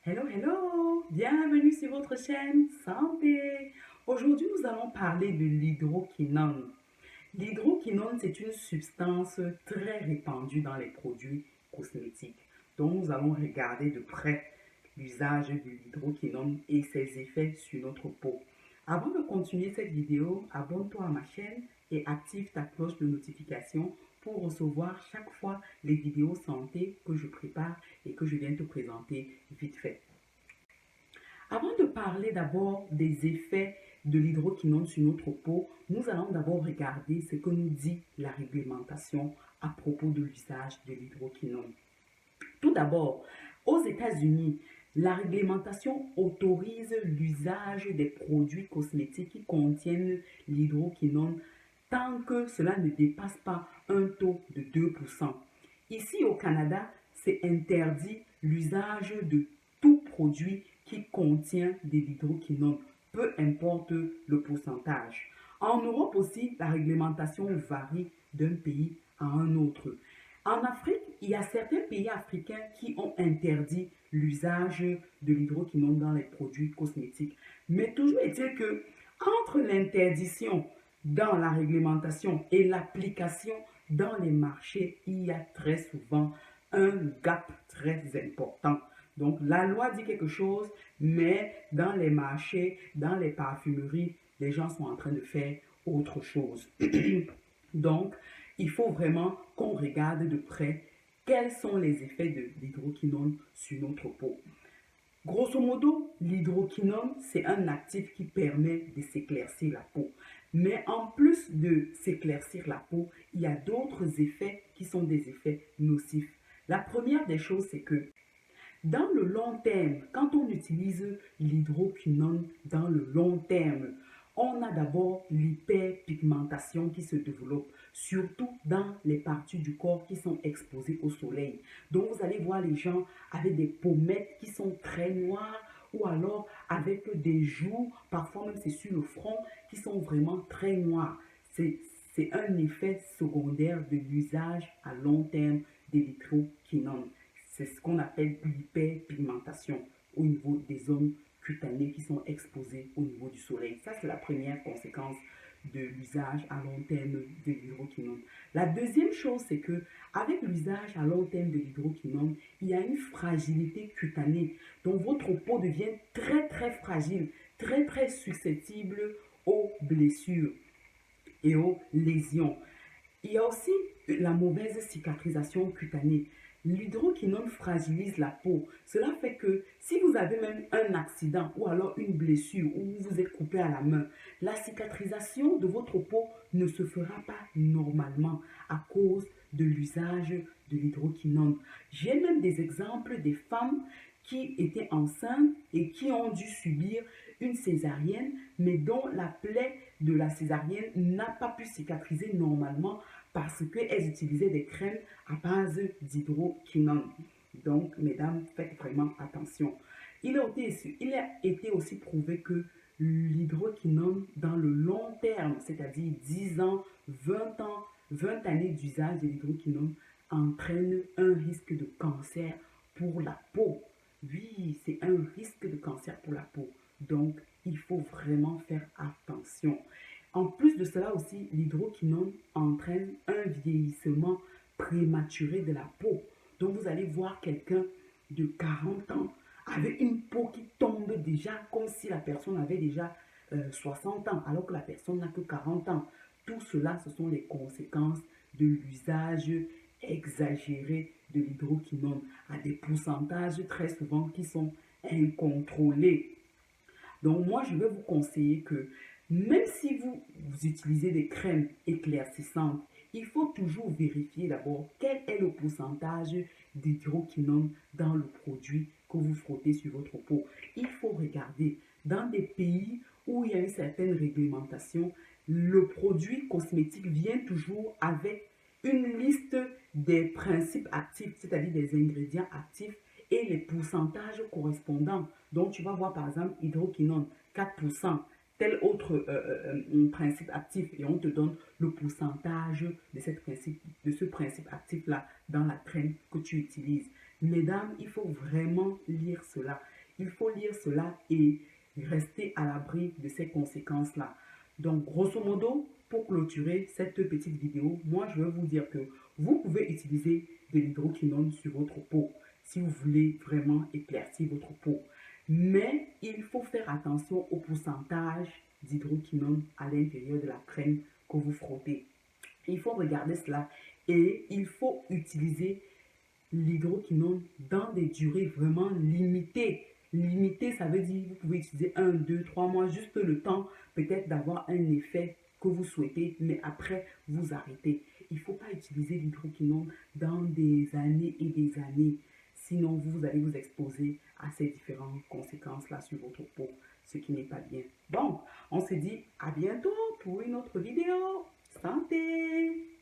Hello, hello! Bienvenue sur votre chaîne Santé. Aujourd'hui, nous allons parler de l'hydroquinone. L'hydroquinone, c'est une substance très répandue dans les produits cosmétiques. Donc, nous allons regarder de près l'usage de l'hydroquinone et ses effets sur notre peau. Avant de continuer cette vidéo, abonne-toi à ma chaîne et active ta cloche de notification pour recevoir chaque fois les vidéos santé que je prépare et que je viens te présenter vite fait. Avant de parler d'abord des effets de l'hydroquinone sur notre peau, nous allons d'abord regarder ce que nous dit la réglementation à propos de l'usage de l'hydroquinone. Tout d'abord, aux États-Unis, la réglementation autorise l'usage des produits cosmétiques qui contiennent l'hydroquinone tant que cela ne dépasse pas un taux de 2%. Ici au Canada, c'est interdit l'usage de tout produit qui contient de l'hydroquinone, peu importe le pourcentage. En Europe aussi, la réglementation varie d'un pays à un autre. En Afrique, il y a certains pays africains qui ont interdit l'usage de l'hydroquinone dans les produits cosmétiques. Mais toujours est-il que entre l'interdiction dans la réglementation et l'application dans les marchés, il y a très souvent un gap très important. Donc, la loi dit quelque chose, mais dans les marchés, dans les parfumeries, les gens sont en train de faire autre chose. Donc, il faut vraiment qu'on regarde de près quels sont les effets de l'hydroquinone sur notre peau. Grosso modo, l'hydroquinone, c'est un actif qui permet de s'éclaircir la peau. Mais en plus de s'éclaircir la peau, il y a d'autres effets qui sont des effets nocifs. La première des choses, c'est que dans le long terme, quand on utilise l'hydroquinone dans le long terme, on a d'abord l'hyperpigmentation qui se développe, surtout dans les parties du corps qui sont exposées au soleil. Donc, vous allez voir les gens avec des pommettes qui sont très noires ou alors avec des joues, parfois même c'est sur le front, qui sont vraiment très noirs. C'est un effet secondaire de l'usage à long terme de l'hydroquinone. C'est ce qu'on appelle l'hyperpigmentation au niveau des zones cutanées qui sont exposées au niveau du soleil. Ça, c'est la première conséquence de l'usage à long terme de l'hydroquinone. La deuxième chose, c'est que avec l'usage à long terme de l'hydroquinone, il y a une fragilité cutanée. Donc, votre peau devient très, très fragile, très, très susceptible aux blessures et aux lésions. Il y a aussi la mauvaise cicatrisation cutanée. L'hydroquinone fragilise la peau. Cela fait que si vous avez même un accident ou alors une blessure ou vous vous êtes coupé à la main, la cicatrisation de votre peau ne se fera pas normalement à cause de l'usage de l'hydroquinone. J'ai même des exemples des femmes qui étaient enceintes et qui ont dû subir une césarienne, mais dont la plaie de la césarienne n'a pas pu cicatriser normalement parce qu'elles utilisaient des crèmes à base d'hydroquinone. Donc, mesdames, faites vraiment attention. Il a été aussi prouvé que l'hydroquinone, dans le long terme, c'est-à-dire 10 ans, 20 années d'usage de l'hydroquinone, entraîne un risque de cancer pour la peau. Oui, c'est un risque de cancer pour la peau. Donc, il faut vraiment faire attention. En plus de cela aussi, l'hydroquinone entraîne un vieillissement prématuré de la peau. Donc, vous allez voir quelqu'un de 40 ans avec une peau qui tombe déjà comme si la personne avait déjà 60 ans, alors que la personne n'a que 40 ans. Tout cela, ce sont les conséquences de l'usage exagéré de l'hydroquinone à des pourcentages très souvent qui sont incontrôlés. Donc moi, je vais vous conseiller que même si vous utilisez des crèmes éclaircissantes, il faut toujours vérifier d'abord quel est le pourcentage d'hydroquinone dans le produit que vous frottez sur votre peau. Il faut regarder dans des pays où il y a une certaine réglementation, le produit cosmétique vient toujours avec une liste des principes actifs, c'est-à-dire des ingrédients actifs et les pourcentages correspondants. Donc, tu vas voir par exemple hydroquinone, 4%, tel autre principe actif et on te donne le pourcentage de ce principe actif-là dans la crème que tu utilises. Mesdames, il faut vraiment lire cela. Il faut lire cela et rester à l'abri de ces conséquences-là. Donc, grosso modo, pour clôturer cette petite vidéo, moi, je veux vous dire que vous pouvez utiliser de l'hydroquinone sur votre peau si vous voulez vraiment éclaircir votre peau. Mais il faut faire attention au pourcentage d'hydroquinone à l'intérieur de la crème que vous frottez. Il faut regarder cela et il faut utiliser l'hydroquinone dans des durées vraiment limitées. Limité, ça veut dire que vous pouvez utiliser 1, 2, 3 mois, juste le temps peut-être d'avoir un effet que vous souhaitez, mais après, vous arrêtez. Il ne faut pas utiliser l'hydroquinone dans des années et des années. Sinon, vous allez vous exposer à ces différentes conséquences-là sur votre peau, ce qui n'est pas bien. Bon, on se dit à bientôt pour une autre vidéo. Santé!